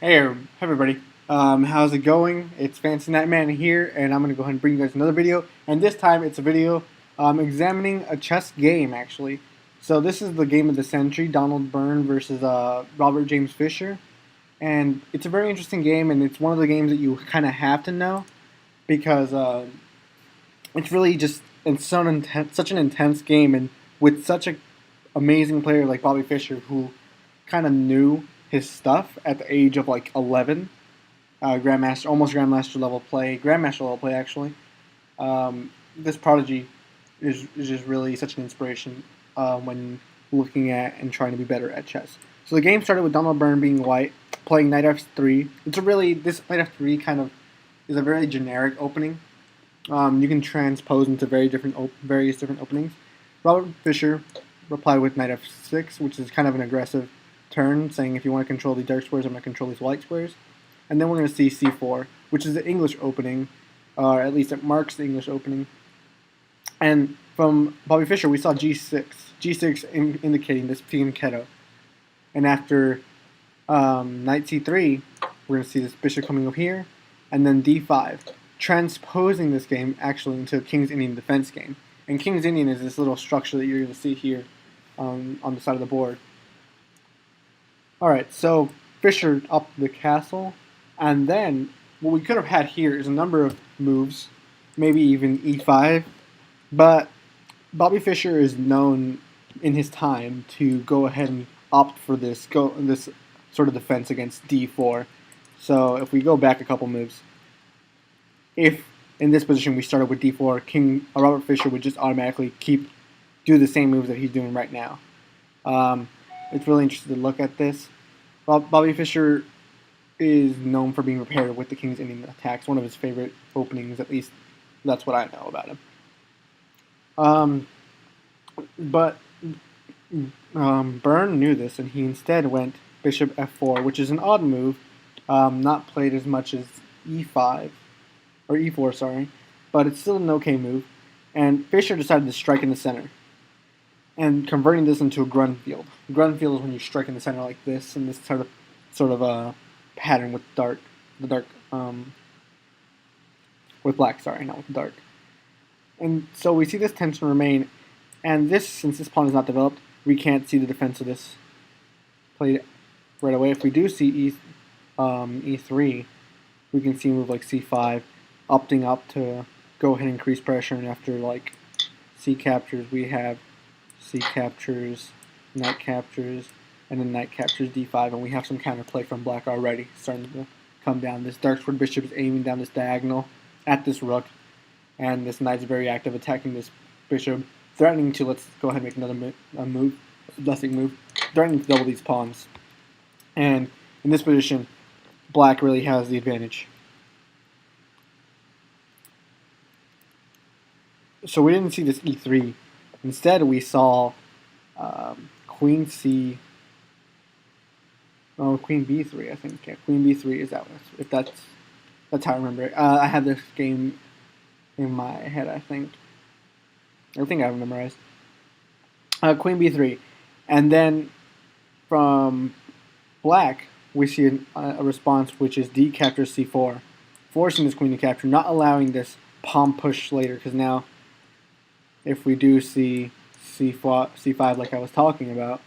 Hey everybody, how's it going? It's Fancy Nightman here, and I'm going to go ahead and bring you guys another video. And this time it's a video examining a chess game, actually. So this is the game of the century, Donald Byrne versus Robert James Fischer. And it's a very interesting game, and it's one of the games that you kind of have to know because it's really just such an intense game, and with such an amazing player like Bobby Fischer, who kind of knew his stuff at the age of like 11, grandmaster, almost grandmaster level play actually. This prodigy is just really such an inspiration when looking at and trying to be better at chess. So the game started with Donald Byrne being white, playing knight f3. This knight f3 kind of is a very generic opening. You can transpose into various different openings. Robert Fischer replied with knight f6, which is kind of an aggressive turn, saying if you want to control the dark squares, I'm going to control these white squares. And then we're going to see c4, which is the English opening, or at least it marks the English opening. And from Bobby Fischer, we saw g6 indicating this fianchetto. And after knight c3, we're going to see this bishop coming up here, and then d5, transposing this game actually into a King's Indian defense game. And King's Indian is this little structure that you're going to see here on the side of the board. Alright, so Fischer up the castle, and then what we could have had here is a number of moves, maybe even e5, but Bobby Fischer is known in his time to go ahead and opt for this sort of defense against d4. So if we go back a couple moves, if in this position we started with d4, Robert Fischer would just automatically do the same moves that he's doing right now. It's really interesting to look at this. Bobby Fischer is known for being prepared with the King's Indian attacks. One of his favorite openings, at least that's what I know about him. But Byrne knew this, and he instead went bishop f4, which is an odd move, not played as much as e5, or e4, sorry, but it's still an okay move. And Fischer decided to strike in the center, and converting this into a Grunfeld. Grunfeld is when you strike in the center like this, in this sort of a pattern with with black, sorry, not with dark. And so we see this tension remain, and since this pawn is not developed, we can't see the defense of this played right away. If we do see e3, we can see a move like c5, opting up to go ahead and increase pressure, and after like c captures, we have c captures, knight captures, and then knight captures d5, and we have some counterplay from black already starting to come down. This dark squared bishop is aiming down this diagonal at this rook, and this knight's very active, attacking this bishop, threatening to, let's go ahead and make another blessing move, threatening to double these pawns. And in this position, black really has the advantage. So we didn't see this e3. Instead, we saw queen b3, I think. Yeah, queen b3 is that one. If that's how I remember it. I have this game in my head, I think. I think I have it memorized. Queen b3. And then from black, we see a response which is d captures c4, forcing this queen to capture, not allowing this pawn push later, because now if we do see c5 like I was talking about,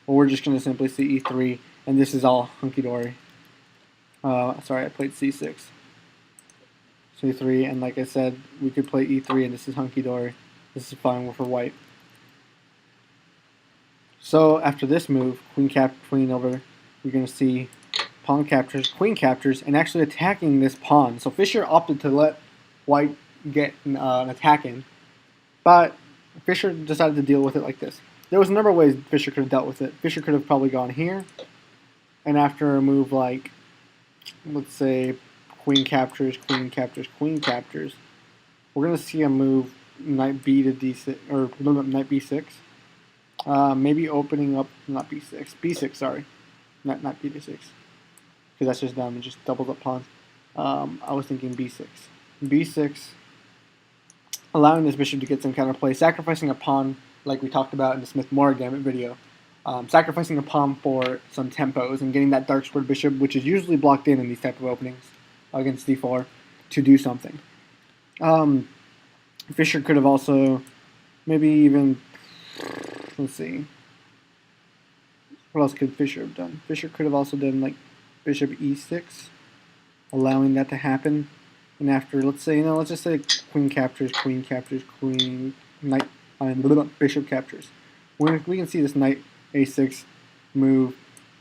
well, we're just going to simply see e3, and this is all hunky-dory. Sorry, I played c6. c3, and like I said, we could play e3, and this is hunky-dory. This is fine for white. So after this move, queen over, we're going to see pawn captures, queen captures, and actually attacking this pawn. So Fischer opted to let white get an attack in, but Fischer decided to deal with it like this. There was a number of ways Fischer could have dealt with it. Fischer could have probably gone here, and after a move like, let's say, queen captures, queen captures, queen captures, we're going to see a move knight b to d6, or knight b6. Maybe opening up, not b6, b6, sorry. Not b to 6. Because that's just dumb, it just doubles up pawns. I was thinking b6. b6, allowing this bishop to get some counterplay, sacrificing a pawn like we talked about in the Smith-Morgan Gambit video. sacrificing a pawn for some tempos and getting that dark squared bishop, which is usually blocked in these type of openings against d4, to do something. Fischer could have also maybe even, let's see, what else could Fischer have done? Fischer could have also done like bishop e6, allowing that to happen. And after, let's say, let's just say queen captures, queen, knight, bishop captures. We can see this knight a6 move,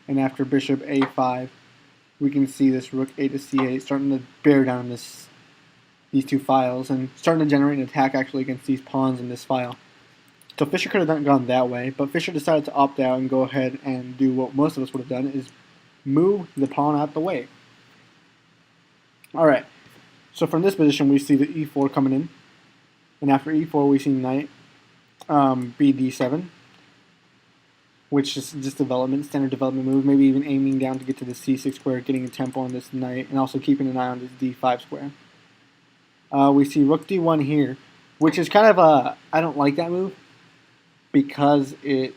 and after bishop a5, we can see this rook a to c8 starting to bear down these two files and starting to generate an attack actually against these pawns in this file. So Fischer could have gone that way, but Fischer decided to opt out and go ahead and do what most of us would have done, is move the pawn out the way. Alright, so from this position we see the e4 coming in, and after e4 we see knight bd7, which is just development, standard development move, maybe even aiming down to get to the c6 square, getting a tempo on this knight, and also keeping an eye on this d5 square. We see rook d1 here, which is kind of a, I don't like that move, because it's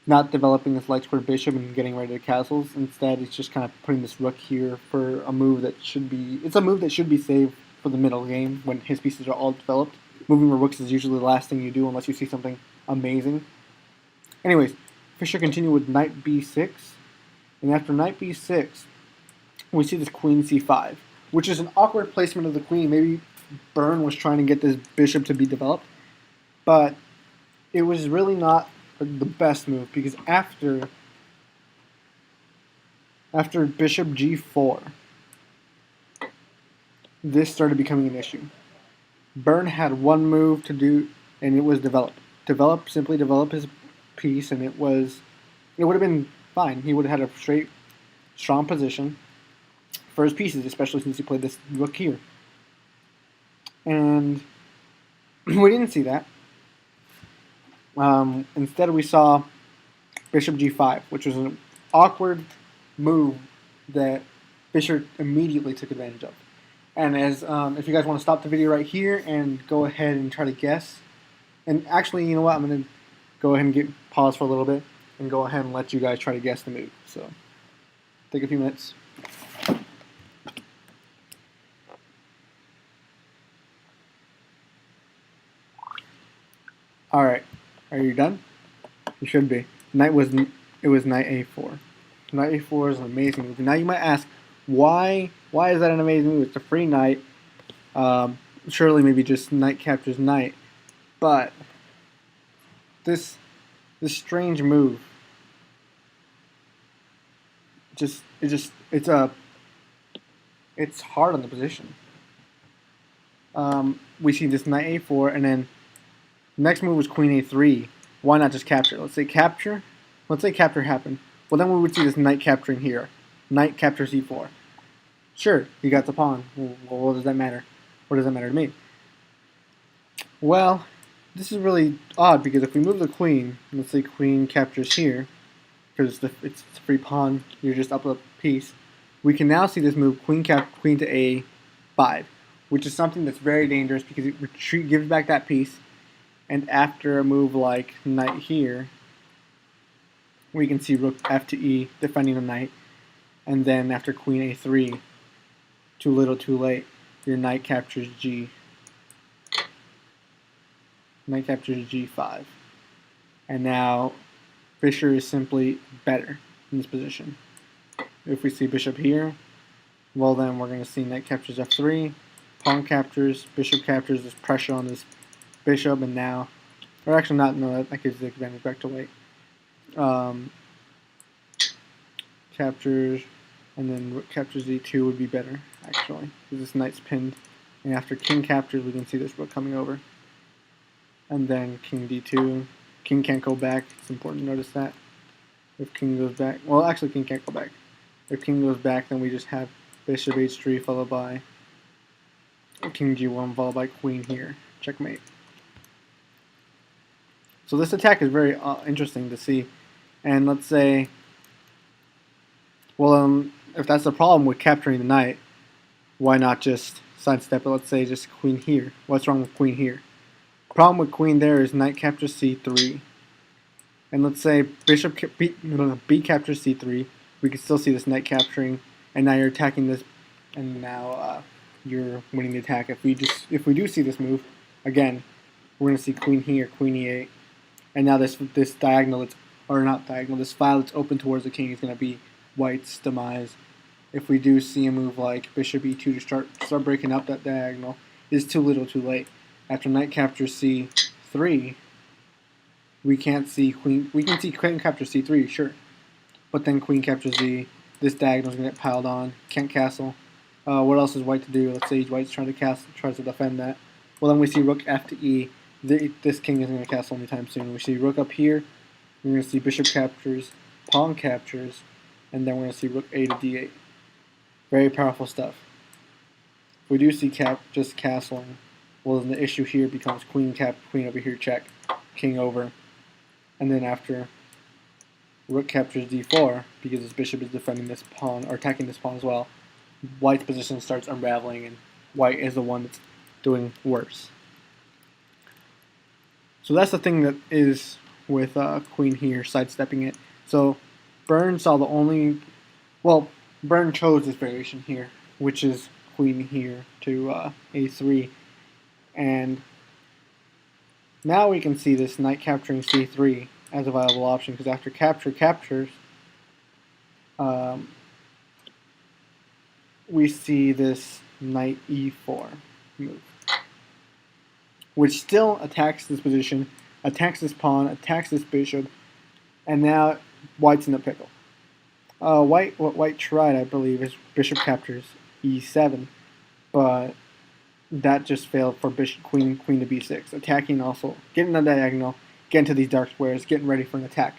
not developing this light squared bishop and getting rid of the castles. Instead, it's just kind of putting this rook here for a move that should be, it's a move that should be saved for the middle game when his pieces are all developed. Moving the rooks is usually the last thing you do unless you see something amazing. Anyways, Fischer continued with knight b6, and after knight b6, we see this queen c5, which is an awkward placement of the queen. Maybe Byrne was trying to get this bishop to be developed, but it was really not the best move, because after bishop g4, this started becoming an issue. Byrne had one move to do, and it was simply develop his piece, and it would have been fine. He would have had a straight, strong position for his pieces, especially since he played this rook here. And we didn't see that. Instead, we saw bishop g5, which was an awkward move that Fischer immediately took advantage of. And as if you guys want to stop the video right here and go ahead and try to guess, and actually, you know what, I'm going to go ahead and pause for a little bit and go ahead and let you guys try to guess the move. So, take a few minutes. Alright, are you done? You should be. It was knight a4. Knight a4 is an amazing move. Now you might ask, why is that an amazing move? It's a free knight. Surely maybe just knight captures knight. But this strange move, it's hard on the position. We see this knight a4, and then next move was queen a3. Why not just capture? Let's say capture happened. Well, then we would see this knight capturing here. Knight captures e4. Sure, you got the pawn. Well, what does that matter? What does that matter to me? Well, this is really odd, because if we move the queen, let's say queen captures here, because it's a free pawn, you're just up a piece, we can now see this move, queen to a5, which is something that's very dangerous, because it gives back that piece. And after a move like knight here, we can see rook f to e, defending the knight. And then after queen a3, too little too late, your knight captures g. Knight captures g5. And now Fischer is simply better in this position. If we see bishop here, well then we're going to see knight captures f3, pawn captures, bishop captures, there's pressure on this bishop, and now, or actually not, no, that gives the advantage back to white. Captures, and then rook captures e2 would be better, actually, because this knight's pinned. And after king captures, we can see this rook coming over. And then king d2. King can't go back. It's important to notice that. If king goes back, well, actually, king can't go back. If king goes back, then we just have bishop h3 followed by king g1 followed by queen here. Checkmate. So this attack is very interesting to see. And let's say, well, if that's the problem with capturing the knight, why not just sidestep it? Let's say just queen here. What's wrong with queen here? The problem with queen there is knight captures c3. and let's say b captures c3, we can still see this knight capturing, and now you're attacking this, and now you're winning the attack. If we do see this move, again, we're going to see queen here, queen e8, and now this diagonal, this file that's open towards the king is going to be white's demise. If we do see a move like bishop e2 to start breaking up that diagonal, it's too little, too late. After knight captures c3, we can't see queen. We can see queen captures c3, sure, but then queen captures z. This diagonal is going to get piled on. Can't castle. What else is white to do? Let's say white's trying to castle, tries to defend that. Well, then we see rook f to e. This king isn't going to castle anytime soon. We see rook up here. We're going to see bishop captures, pawn captures, and then we're going to see rook a to d8. Very powerful stuff. If we do see just castling, well, then the issue here becomes queen over here, check, king over, and then after rook captures d4, because this bishop is defending this pawn, or attacking this pawn as well, white's position starts unraveling, and white is the one that's doing worse. So that's the thing that is with queen here, sidestepping it. So Byrne saw the only, well, Byrne chose this variation here, which is queen here to a3, and now we can see this knight capturing c3 as a viable option, because after captures, we see this knight e4 move, which still attacks this position, attacks this pawn, attacks this bishop, and now white's in a pickle. What white tried, I believe, is bishop captures e7, but that just failed for queen to b6, attacking also, getting the diagonal, getting to these dark squares, getting ready for an attack.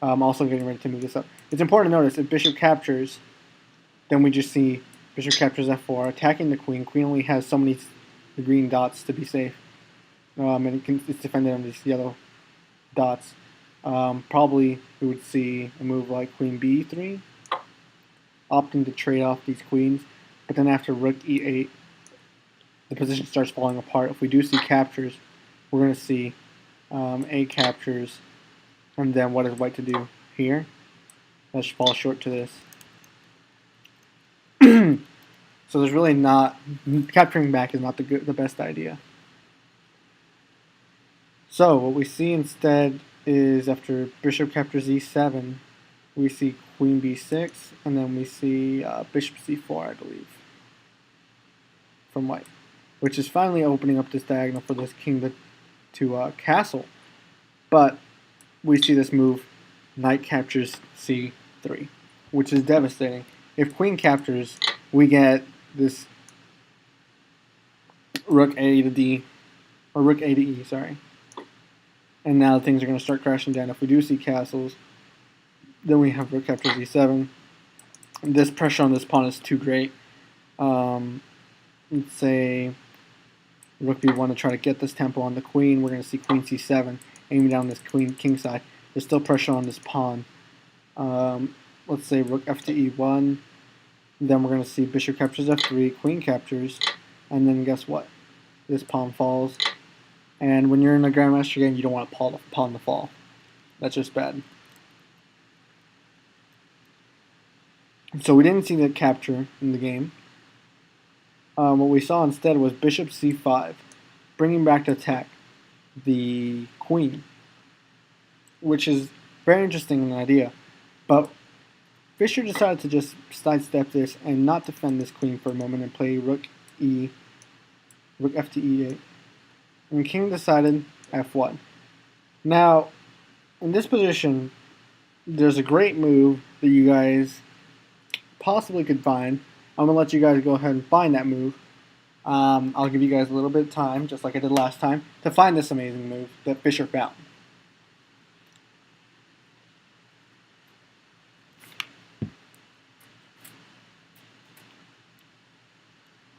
Also getting ready to move this up. It's important to notice if bishop captures, then we just see bishop captures f4, attacking the queen. Queen only has so many green dots to be safe, and it's defended on these yellow dots. Probably we would see a move like queen b3, opting to trade off these queens, but then after rook e8, the position starts falling apart. If we do see captures, we're going to see a captures, and then what is white to do here? Let's fall short to this. So there's really not, capturing back is not the best idea. So what we see instead is after bishop captures e7, we see queen b6, and then we see bishop c4, I believe, from white, which is finally opening up this diagonal for this king to castle. But we see this move, knight captures c3, which is devastating. If queen captures, we get this rook a to d, or rook a to e, sorry. And now things are going to start crashing down. If we do see castles, then we have rook captures e7. And this pressure on this pawn is too great. Let's say rook b1 to try to get this tempo on the queen. We're going to see queen c7 aiming down this king side. There's still pressure on this pawn. Let's say rook f to e1. Then we're going to see bishop captures f3, queen captures, and then guess what? This pawn falls. And when you're in a Grandmaster game, you don't want a pawn to fall. That's just bad. So we didn't see the capture in the game. What we saw instead was bishop c5, bringing back to attack the queen, which is very interesting in the idea. But Fischer decided to just sidestep this and not defend this queen for a moment and play rook f to e8. And king decided f1. Now, in this position, there's a great move that you guys possibly could find. I'm going to let you guys go ahead and find that move. I'll give you guys a little bit of time, just like I did last time, to find this amazing move that Fischer found.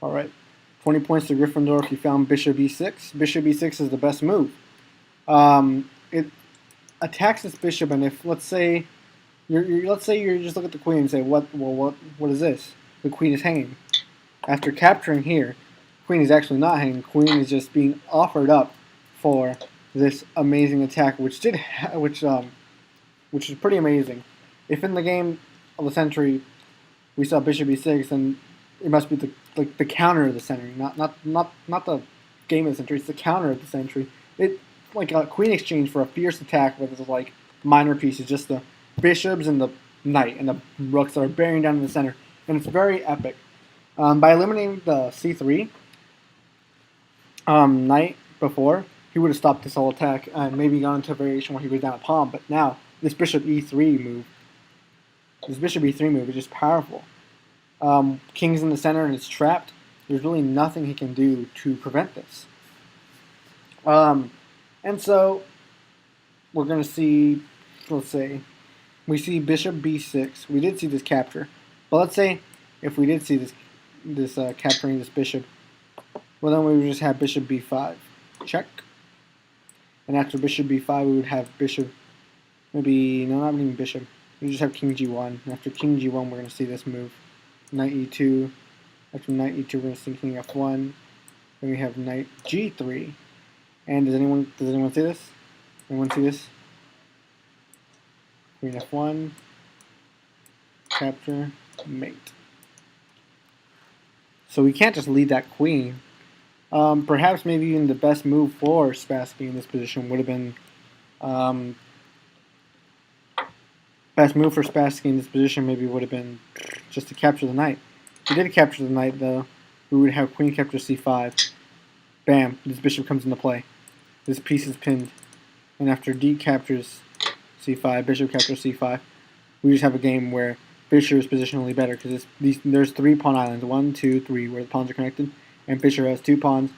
Alright, 20 points to Gryffindor if you found bishop e6. Bishop e6 is the best move. It attacks this bishop, and if let's say you just look at the queen and say, what is this? The queen is hanging. After capturing here, queen is actually not hanging. Queen is just being offered up for this amazing attack, which which is pretty amazing. If in the game of the century we saw bishop e6, then it must be the counter of the century, not the game of the century. It's the counter of the century. It like a queen exchange for a fierce attack with like minor pieces, just the bishops and the knight and the rooks that are bearing down in the center, and it's very epic. By eliminating the c3 knight before, he would have stopped this whole attack and maybe gone into a variation where he was down a pawn. But now this bishop e3 move, is just powerful. King's in the center and it's trapped. There's really nothing he can do to prevent this. And so we're going to see, let's say, we see bishop b6. We did see this capture, but let's say if we did see this capturing this bishop, well then we would just have bishop b5, check. And after bishop b5, we would have bishop, maybe, no, not even bishop. We just have king g1. And after king g1, we're going to see this move, knight e2. After knight e2, we're going to see king f1. Then we have knight g3. And does anyone see this? Anyone see this? Queen f1, capture, mate. So we can't just lead that queen. Perhaps maybe even the best move for Spassky in this position would have been just to capture the knight. If we did capture the knight, though, we would have queen capture c5. Bam! This bishop comes into play. This piece is pinned, and after d captures c5, bishop captures c5, we just have a game where Fischer is positionally better because there's 3 pawn islands, 1, 2, 3, where the pawns are connected, and Fischer has 2 pawn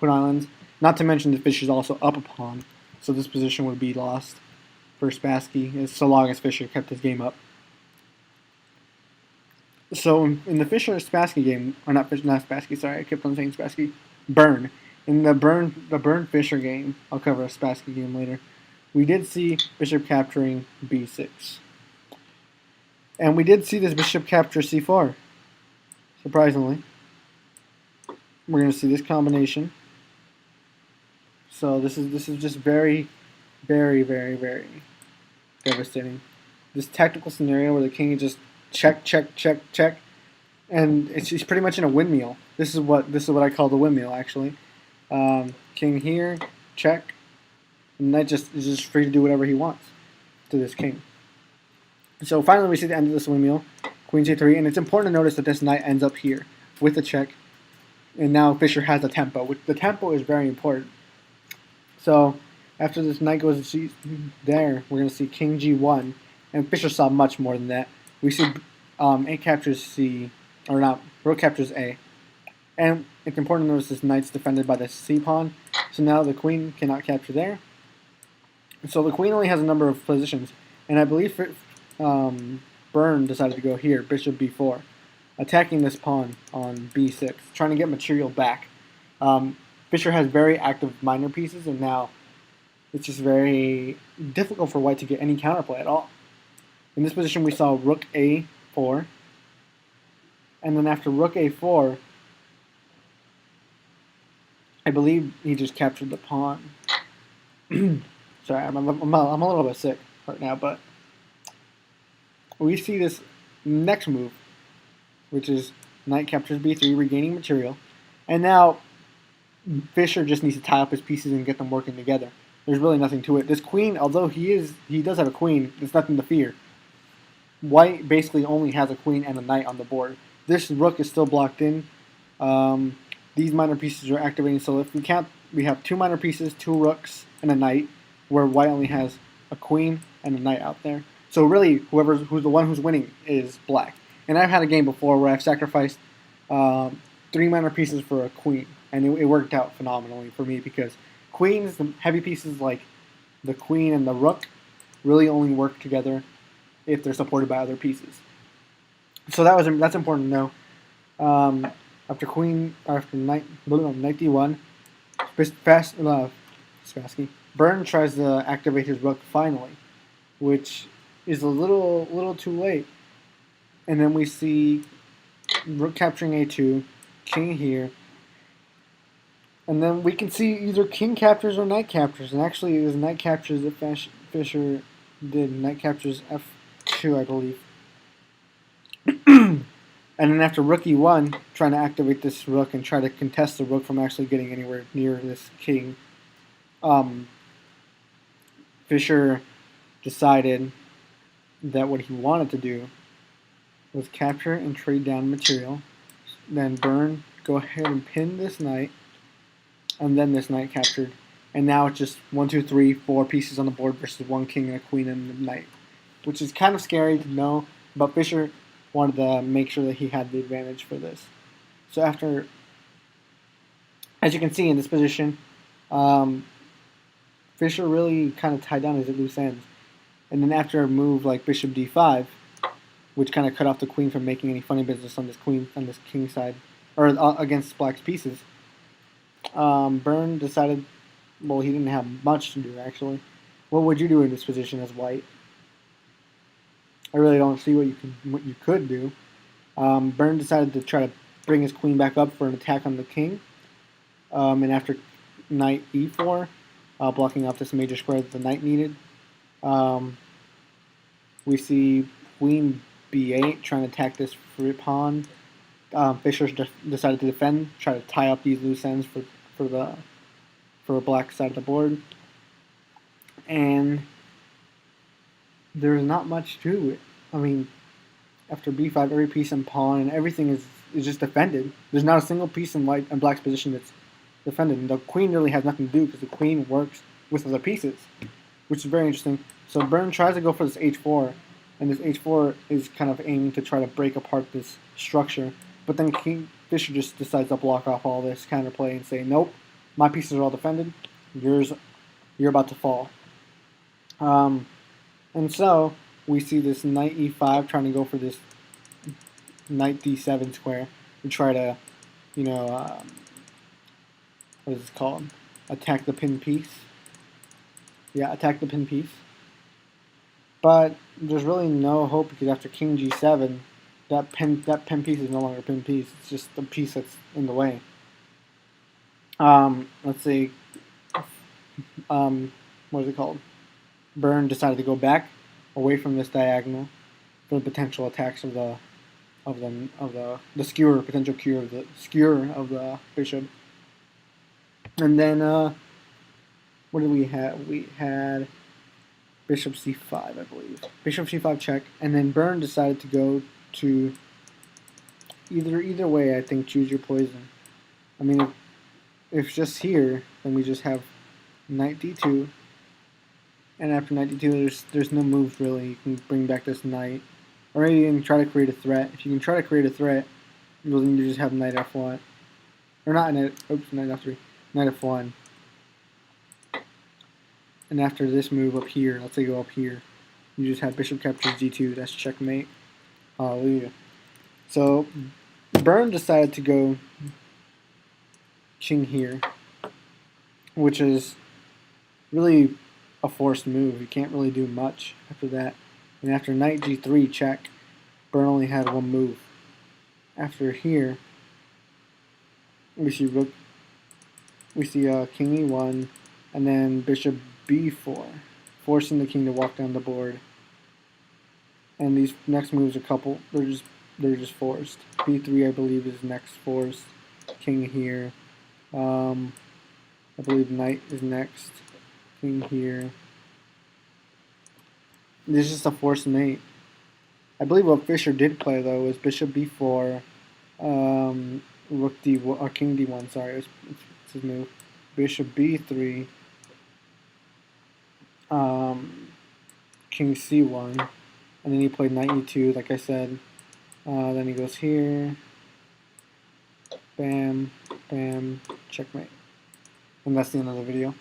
islands. Not to mention that Fischer's also up a pawn, so this position would be lost for Spassky, so long as Fischer kept his game up. So in the Fischer-Spassky game, or not Spassky, sorry, I kept on saying Spassky, Byrne. In the Byrne-Fischer game, I'll cover a Spassky game later, we did see bishop capturing b6. And we did see this bishop capture c4, surprisingly. We're going to see this combination. So this is just very, very, very, very devastating. This tactical scenario where the king is just check, check, check, check, and he's pretty much in a windmill. This is what I call the windmill, actually. King here, check, and knight is just free to do whatever he wants to this king. So finally we see the end of this windmill, queen c3, and it's important to notice that this knight ends up here with the check, and now Fischer has a tempo. The tempo is very important. So after this knight goes there, we're going to see king g1, and Fischer saw much more than that. We see a captures c, or not, rook captures a. And it's important to notice this knight's defended by the c pawn, so now the queen cannot capture there. So the queen only has a number of positions, and I believe Byrne decided to go here, bishop b4, attacking this pawn on b6, trying to get material back. Fischer has very active minor pieces, and now it's just very difficult for white to get any counterplay at all. In this position, we saw rook a4, and then after rook a4, I believe he just captured the pawn. Sorry, I'm a little bit sick right now, but we see this next move, which is knight captures b3, regaining material, and now Fischer just needs to tie up his pieces and get them working together. There's really nothing to it. This queen, although he does have a queen, there's nothing to fear. White basically only has a queen and a knight on the board. This rook is still blocked in. These minor pieces are activating, so if we count, we have 2 minor pieces, 2 rooks, and a knight, where white only has a queen and a knight out there. So really, who's the one who's winning is black. And I've had a game before where I've sacrificed 3 minor pieces for a queen, and it worked out phenomenally for me because queens, the heavy pieces like the queen and the rook, really only work together if they're supported by other pieces. So that's important to know. After knight d1, Spassky, Byrne tries to activate his rook finally, which is a little too late. And then we see rook capturing a2, king here, And then we can see either king captures or knight captures. And actually, it was knight captures that Fischer did. Knight captures f2, I believe. And then after rook e1, trying to activate this rook and try to contest the rook from actually getting anywhere near this king, Fischer decided that what he wanted to do was capture and trade down material. Then Byrne, go ahead and pin this knight, and then this knight captured. And now it's just 1, 2, 3, 4 pieces on the board versus one king and a queen and a knight, which is kind of scary to know, but Fischer wanted to make sure that he had the advantage for this. So after, as you can see in this position, Fischer really kind of tied down his loose ends. And then after a move like bishop d5, which kind of cut off the queen from making any funny business on this king side, or against black's pieces, Byrne decided, well, he didn't have much to do actually. What would you do in this position as white? I really don't see what you could do. Byrne decided to try to bring his queen back up for an attack on the king, and after knight e4, blocking off this major square that the knight needed, we see queen b8 trying to attack this free pawn. Fischer decided to defend, try to tie up these loose ends for a black side of the board, and there's not much to it. I mean, after b5, every piece and pawn and everything is just defended. There's not a single piece in white and black's position that's defended. And the queen really has nothing to do because the queen works with other pieces, which is very interesting. So Byrne tries to go for this h4, and this h4 is kind of aiming to try to break apart this structure. But then Fischer just decides to block off all this counterplay and say, nope, my pieces are all defended. You're about to fall. And so we see this knight e5 trying to go for this knight d7 square to try to, what is it called? Attack the pin piece. Yeah, attack the pin piece. But there's really no hope because after king g7, that pin piece is no longer a pin piece. It's just a piece that's in the way. Let's see. What is it called? Byrne decided to go back away from this diagonal for the potential attacks of the skewer, potential skewer of the bishop. And then what did we have? We had bishop c5, I believe. Bishop c5 check, and then Byrne decided to go to either way. I think choose your poison. I mean, if just here, then we just have knight d2, and after knight d2, there's no moves really. You can bring back this knight, or maybe you can try to create a threat. If you can try to create a threat, well, then you just have knight f1, or not knight. Oops, knight f3, knight f1. And after this move up here, let's say go up here, you just have bishop captures d2. That's checkmate. Hallelujah. So Byrne decided to go king here, which is really a forced move. You can't really do much after that. And after knight g3 check, Byrne only had one move. After here, we see rook. We see king e1, and then bishop b4, forcing the king to walk down the board. And these next moves, they're just forced. b3, I believe, is next forced. King here. I believe knight is next. King here. This is just a forced mate. I believe what Fischer did play though was bishop b4, rook d1 or king d1. Sorry, it's his move. Bishop b3, king c1, and then he played knight e2, like I said. Then he goes here. Bam, bam, checkmate. And that's the end of the video.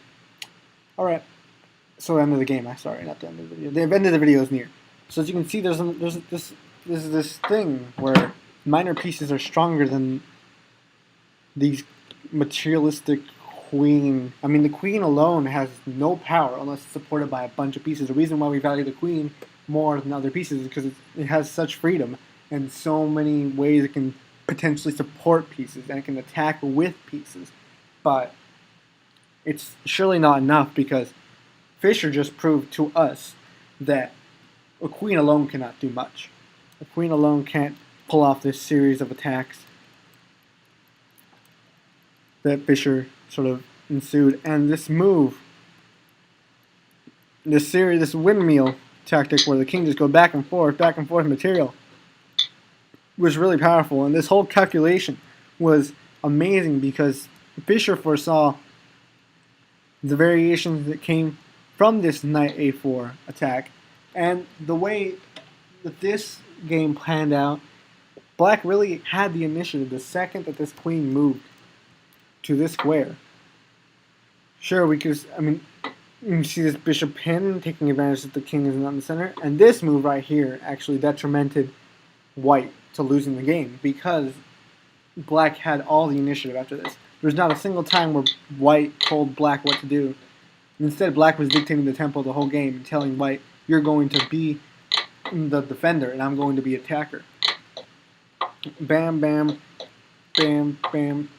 Alright, so end of the game. Sorry, not the end of the video. The end of the video is near. So as you can see, there's this thing where minor pieces are stronger than these materialistic queen. I mean, the queen alone has no power unless it's supported by a bunch of pieces. The reason why we value the queen more than other pieces is because it has such freedom and so many ways it can potentially support pieces and it can attack with pieces. but it's surely not enough because Fischer just proved to us that a queen alone cannot do much. A queen alone can't pull off this series of attacks that Fischer sort of ensued. And this move, this windmill tactic where the king just goes back and forth material, was really powerful. And this whole calculation was amazing because Fischer foresaw the variations that came from this knight a4 attack. And the way that this game planned out, Black really had the initiative the second that this queen moved to this square. Sure, we could, you see this bishop pin taking advantage that the king is not in the center. And this move right here actually detrimented White to losing the game because Black had all the initiative after this. There's not a single time where White told Black what to do. Instead, Black was dictating the tempo the whole game, telling White, you're going to be the defender and I'm going to be attacker. Bam, bam, bam, bam.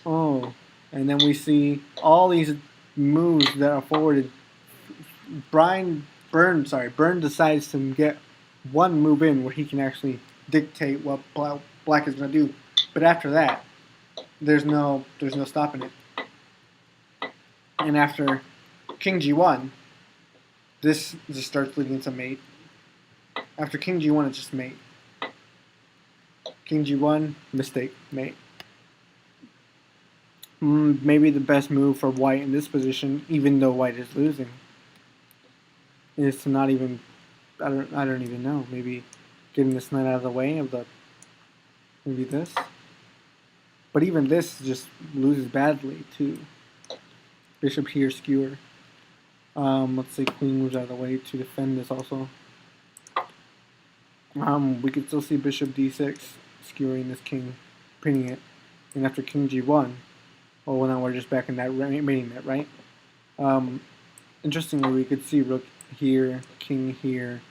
Oh, and then we see all these moves that are forwarded. Byrne decides to get one move in where he can actually dictate what Black is going to do. But after that, there's no stopping it. And after King G1, this just starts leading to mate. After King G1, it's just mate. King G1, mistake, mate. Maybe the best move for White in this position, even though White is losing, is to not even, I don't even know, maybe getting this knight out of the way of maybe this. But even this just loses badly too. Bishop here, skewer. Let's say queen moves out of the way to defend this also. We could still see bishop d6 skewering this king, pinning it. And after king g1, oh, well, now we're just back in that mating net, right? Interestingly, we could see rook here, king here,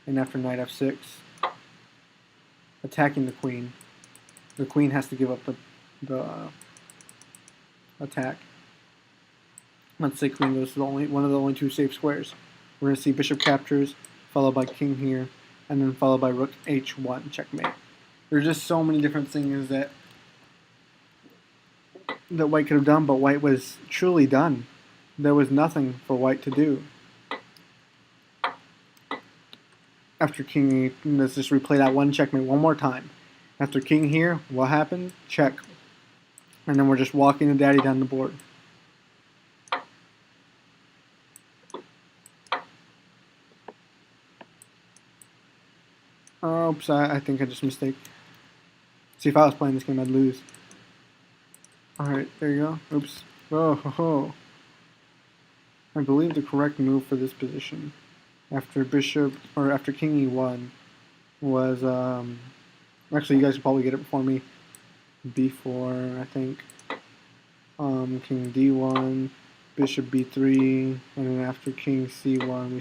and after knight f6, attacking the queen. The queen has to give up the attack. Let's say queen goes to one of the only two safe squares. We're going to see bishop captures, followed by king here, and then followed by rook h1, checkmate. There's just so many different things that White could have done, but White was truly done. There was nothing for White to do. After king, let's just replay that one checkmate one more time. After king here, what happened? Check. And then we're just walking the daddy down the board. Oops, I think I just mistake. See, if I was playing this game, I'd lose. Alright, there you go. Oops. Oh, ho, ho. I believe the correct move for this position after after king e1 was, actually you guys can probably get it before me. b4, I think. King d1, bishop b3, and then after king c1,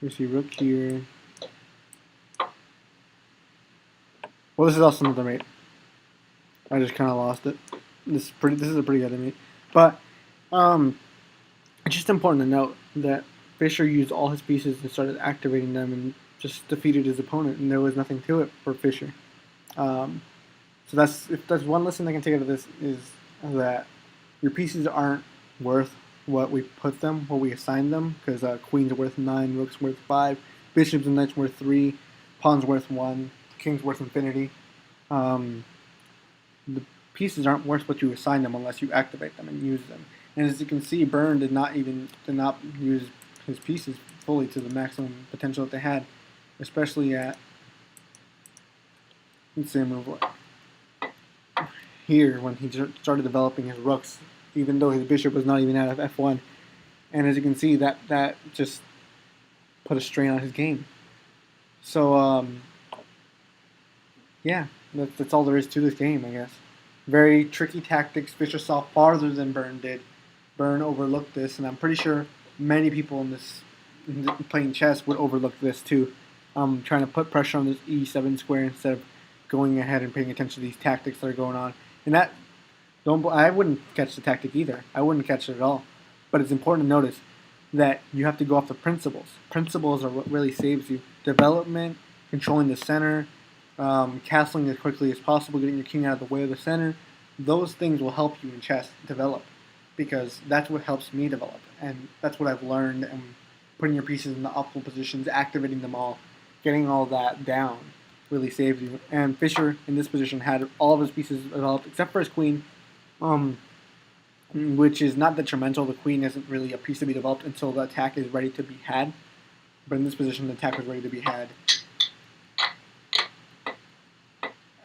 we see rook here. Well, this is also another mate. I just kind of lost it. This is a pretty good mate. But it's just important to note that Fischer used all his pieces and started activating them and just defeated his opponent, and there was nothing to it for Fischer. So if there's one lesson I can take out of this is that your pieces aren't worth what we put them, what we assign them, because queen's worth 9, rook's worth 5, bishops and knights worth 3, pawn's worth 1, king's worth infinity. The pieces aren't worth what you assign them unless you activate them and use them. And as you can see, Byrne did not use his pieces fully to the maximum potential that they had, especially at, let's say, move here when he started developing his rooks, even though his bishop was not even out of f1. And as you can see, that just put a strain on his game. So, yeah, that's all there is to this game, I guess. Very tricky tactics. Fischer saw farther than Byrne did. Byrne overlooked this, and I'm pretty sure many people playing chess would overlook this too. Trying to put pressure on this e7 square instead of going ahead and paying attention to these tactics that are going on. And that I wouldn't catch the tactic either. I wouldn't catch it at all. But it's important to notice that you have to go off the principles. Principles are what really saves you. Development, controlling the center, castling as quickly as possible, getting your king out of the way of the center. Those things will help you in chess develop, because that's what helps me develop, and that's what I've learned. And putting your pieces in the optimal positions, activating them all, getting all that down really saves you. And Fischer in this position had all of his pieces developed except for his queen, which is not detrimental. The queen isn't really a piece to be developed until the attack is ready to be had. But in this position, the attack was ready to be had,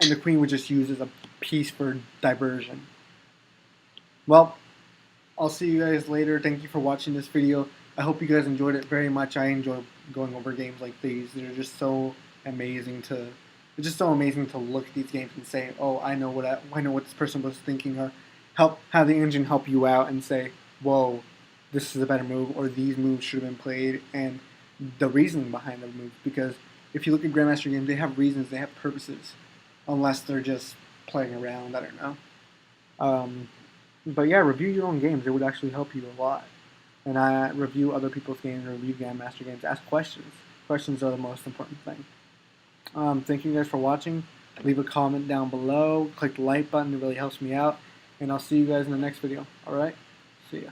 and the queen was just used as a piece for diversion. Well, I'll see you guys later. Thank you for watching this video. I hope you guys enjoyed it very much. I enjoy going over games like these. They're just so amazing to. It's just so amazing to look at these games and say, "Oh, I know what this person was thinking," or have the engine help you out and say, "Whoa, this is a better move," or "These moves should have been played," and the reasoning behind the moves. Because if you look at Grandmaster games, they have reasons, they have purposes, unless they're just playing around. I don't know. But yeah, review your own games. It would actually help you a lot. And I review other people's games, review Grandmaster games, ask questions. Questions are the most important thing. Thank you guys for watching. Leave a comment down below. Click the like button. It really helps me out. And I'll see you guys in the next video. Alright? See ya.